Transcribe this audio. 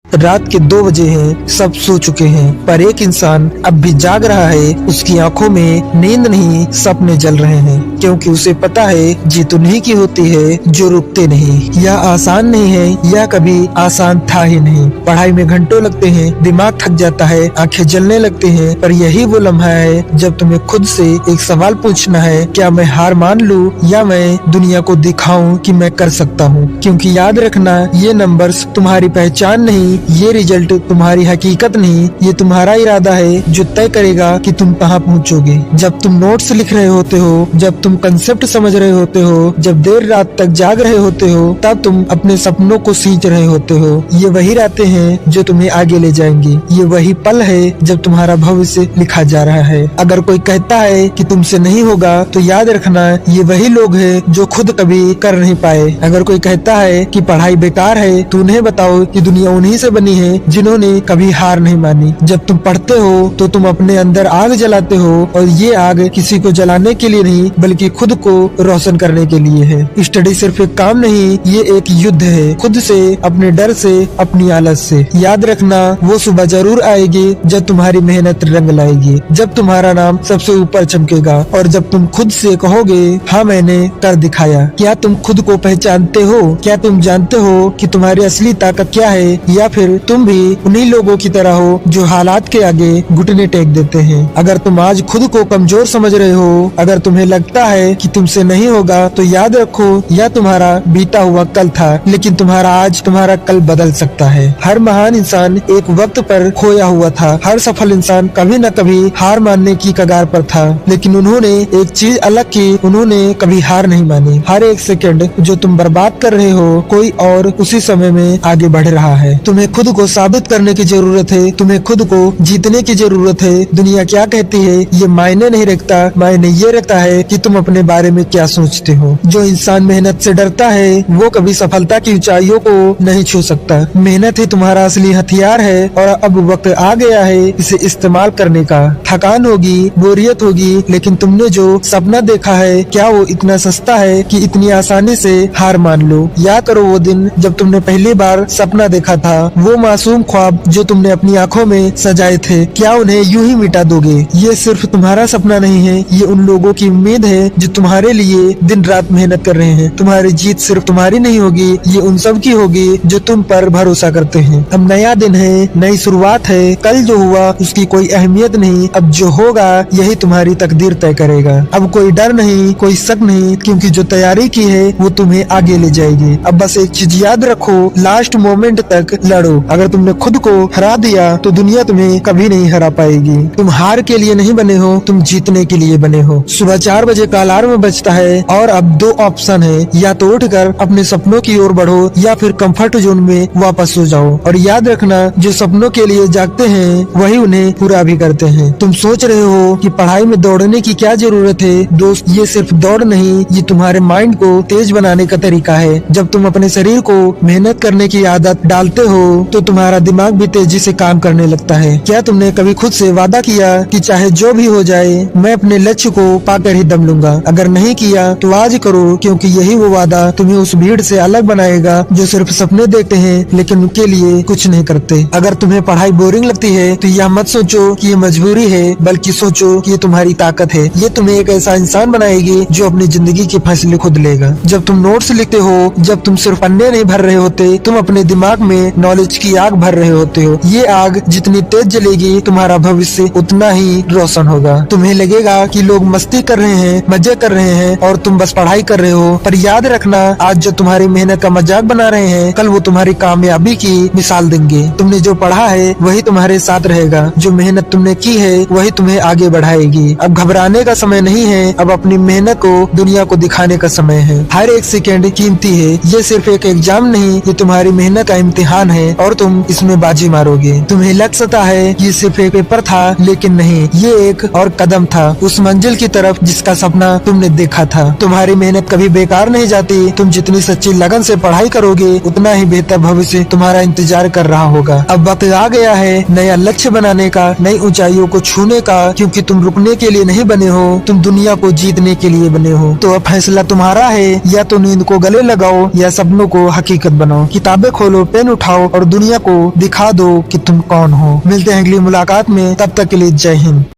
रात के 2 बजे हैं, सब सो चुके हैं, पर एक इंसान अब भी जाग रहा है। उसकी आंखों में नींद नहीं, सपने जल रहे हैं, क्योंकि उसे पता है जीत उन्हीं की होती है जो रुकते नहीं। यह आसान नहीं है, यह कभी आसान था ही नहीं। पढ़ाई में घंटों लगते हैं, दिमाग थक जाता है, आंखें जलने लगती हैं, पर यही वो लम्हा है जब तुम्हें खुद से एक सवाल पूछना है, क्या मैं हार मान लूं या मैं दुनिया को दिखाऊं कि मैं कर सकता हूं। क्योंकि याद रखना, ये नंबर्स तुम्हारी पहचान नहीं, ये रिजल्ट तुम्हारी हकीकत नहीं, ये तुम्हारा इरादा है जो तय करेगा कि तुम कहाँ पहुँचोगे। जब तुम नोट्स लिख रहे होते हो, जब तुम कंसेप्ट समझ रहे होते हो, जब देर रात तक जाग रहे होते हो, तब तुम अपने सपनों को सींच रहे होते हो। ये वही रातें हैं जो तुम्हें आगे ले जाएंगी, ये वही पल है जब तुम्हारा भविष्य लिखा जा रहा है। अगर कोई कहता है कि तुमसे नहीं होगा, तो याद रखना, ये वही लोग हैं जो खुद कभी कर नहीं पाए। अगर कोई कहता है कि पढ़ाई बेकार है, तो उन्हें बताओ कि दुनिया उन्हीं से बनी है जिन्होंने कभी हार नहीं मानी। जब तुम पढ़ते हो तो तुम अपने अंदर आग जलाते हो, और ये आग किसी को जलाने के लिए नहीं, बल्कि खुद को रोशन करने के लिए है। स्टडी सिर्फ एक काम नहीं, ये एक युद्ध है, खुद से, अपने डर से, अपनी आलस से। याद रखना, वो सुबह जरूर आएगी जब तुम्हारी मेहनत रंग लाएगी, जब तुम्हारा नाम सबसे ऊपर चमकेगा, और जब तुम खुद से कहोगे, हाँ मैंने कर दिखाया। क्या तुम खुद को पहचानते हो? क्या तुम जानते हो कि तुम्हारी असली ताकत क्या है? या फिर तुम भी उन्हीं लोगों की तरह हो जो हालात के आगे घुटने टेक देते हैं? अगर तुम आज खुद को कमजोर समझ रहे हो, अगर तुम्हें लगता है कि तुमसे नहीं होगा, तो याद रखो, यह तुम्हारा बीता हुआ कल था, लेकिन तुम्हारा आज, तुम्हारा कल बदल सकता है। हर महान इंसान एक वक्त पर खोया हुआ था, हर सफल इंसान कभी न कभी हार मानने की कगार पर था, लेकिन उन्होंने एक चीज अलग की, उन्होंने कभी हार नहीं मानी। हर एक सेकंड जो तुम बर्बाद कर रहे हो, कोई और उसी समय में आगे बढ़ रहा है। तुम्हें खुद को साबित करने की जरूरत है, तुम्हें खुद को जीतने की जरूरत है। दुनिया क्या कहती है ये मायने नहीं रखता, मायने ये रखता है कि तुम अपने बारे में क्या सोचते हो। जो इंसान मेहनत से डरता है, वो कभी सफलता की ऊंचाइयों को नहीं छू सकता। मेहनत ही तुम्हारा असली हथियार है, और अब वक्त आ गया है इसे इस्तेमाल करने का। थकान होगी, बोरियत होगी, लेकिन तुमने जो सपना देखा है, क्या वो इतना सस्ता है कि इतनी आसानी से हार मान लो? याद करो वो दिन जब तुमने पहली बार सपना देखा था, वो मासूम ख्वाब जो तुमने अपनी आंखों में सजाए थे, क्या उन्हें यूं ही मिटा दोगे? ये सिर्फ तुम्हारा सपना नहीं है, ये उन लोगों की उम्मीद है जो तुम्हारे लिए दिन रात मेहनत कर रहे हैं। तुम्हारी जीत सिर्फ तुम्हारी नहीं होगी, ये उन सब की होगी जो तुम पर भरोसा करते हैं। अब नया दिन है, नई शुरुआत है, कल जो हुआ उसकी कोई अहमियत नहीं, अब जो होगा यही तुम्हारी तकदीर तय करेगा। अब कोई डर नहीं, कोई शक नहीं, क्योंकि जो तैयारी की है वो तुम्हें आगे ले जाएगी। अब बस एक चीज याद रखो, लास्ट मोमेंट तक लड़ो। अगर तुमने खुद को हरा दिया तो दुनिया तुम्हें कभी नहीं हरा पाएगी। तुम हार के लिए नहीं बने हो, तुम जीतने के लिए बने हो। सुबह 4 बजे का अलार्म बजता है, और अब 2 ऑप्शन है, या तो उठकर अपने सपनों की ओर बढ़ो, या फिर कंफर्ट जोन में वापस सो जाओ। और याद रखना, जो सपनों के लिए जागते हैं वही उन्हें पूरा भी करते हैं। तुम सोच रहे हो कि पढ़ाई में दौड़ने की क्या जरूरत है? दोस्त, ये सिर्फ दौड़ नहीं, ये तुम्हारे माइंड को तेज बनाने का तरीका है। जब तुम अपने शरीर को मेहनत करने की आदत डालते हो, तो तुम्हारा दिमाग भी तेजी से काम करने लगता है। क्या तुमने कभी खुद से वादा किया कि चाहे जो भी हो जाए, मैं अपने लक्ष्य को पाकर ही दम लूंगा? अगर नहीं किया तो आज करो, क्योंकि यही वो वादा तुम्हें उस भीड़ से अलग बनाएगा जो सिर्फ सपने देखते हैं लेकिन उनके लिए कुछ नहीं करते। अगर तुम्हें पढ़ाई बोरिंग लगती है, तो यह मत सोचो कि ये मजबूरी है, बल्कि सोचो कि ये तुम्हारी ताकत है। ये तुम्हें एक ऐसा इंसान बनाएगी जो अपनी जिंदगी के फैसले खुद लेगा। जब तुम नोट्स लिखते हो, जब तुम सिर्फ पन्ने नहीं भर रहे होते, तुम अपने दिमाग में नॉलेज की आग भर रहे होते हो। ये आग जितनी तेज जलेगी, तुम्हारा भविष्य उतना ही रोशन होगा। तुम्हें लगेगा कि लोग मस्ती कर रहे हैं, मजे कर रहे हैं, और तुम बस पढ़ाई कर रहे हो, पर याद रखना, आज जो तुम्हारी मेहनत का मजाक बना रहे हैं, कल वो तुम्हारी कामयाबी की मिसाल देंगे। तुमने जो पढ़ा है वही तुम्हारे साथ रहेगा, जो मेहनत तुमने की है वही तुम्हें आगे बढ़ाएगी। अब घबराने का समय नहीं है, अब अपनी मेहनत को दुनिया को दिखाने का समय है। हर एक सेकंड कीमती है, ये सिर्फ एक एग्जाम नहीं, ये तुम्हारी मेहनत का इम्तिहान है, और तुम इसमें बाजी मारोगे। तुम्हें लग सकता है ये सिर्फ एक पेपर था, लेकिन नहीं, ये एक और कदम था उस मंजिल की तरफ जिसका सपना तुमने देखा था। तुम्हारी मेहनत कभी बेकार नहीं जाती, तुम जितनी सच्ची लगन से पढ़ाई करोगे, उतना ही बेहतर भविष्य तुम्हारा इंतजार कर रहा होगा। अब वक्त आ गया है नया लक्ष्य बनाने का, नई ऊंचाइयों को छूने का, क्योंकि तुम रुकने के लिए नहीं बने हो, तुम दुनिया को जीतने के लिए बने हो। तो अब फैसला तुम्हारा है, या तो नींद को गले लगाओ, या सपनों को हकीकत बनाओ। किताबें खोलो, पेन उठाओ, और दुनिया को दिखा दो कि तुम कौन हो। मिलते हैं अगली मुलाकात में, तब तक के लिए जय हिंद।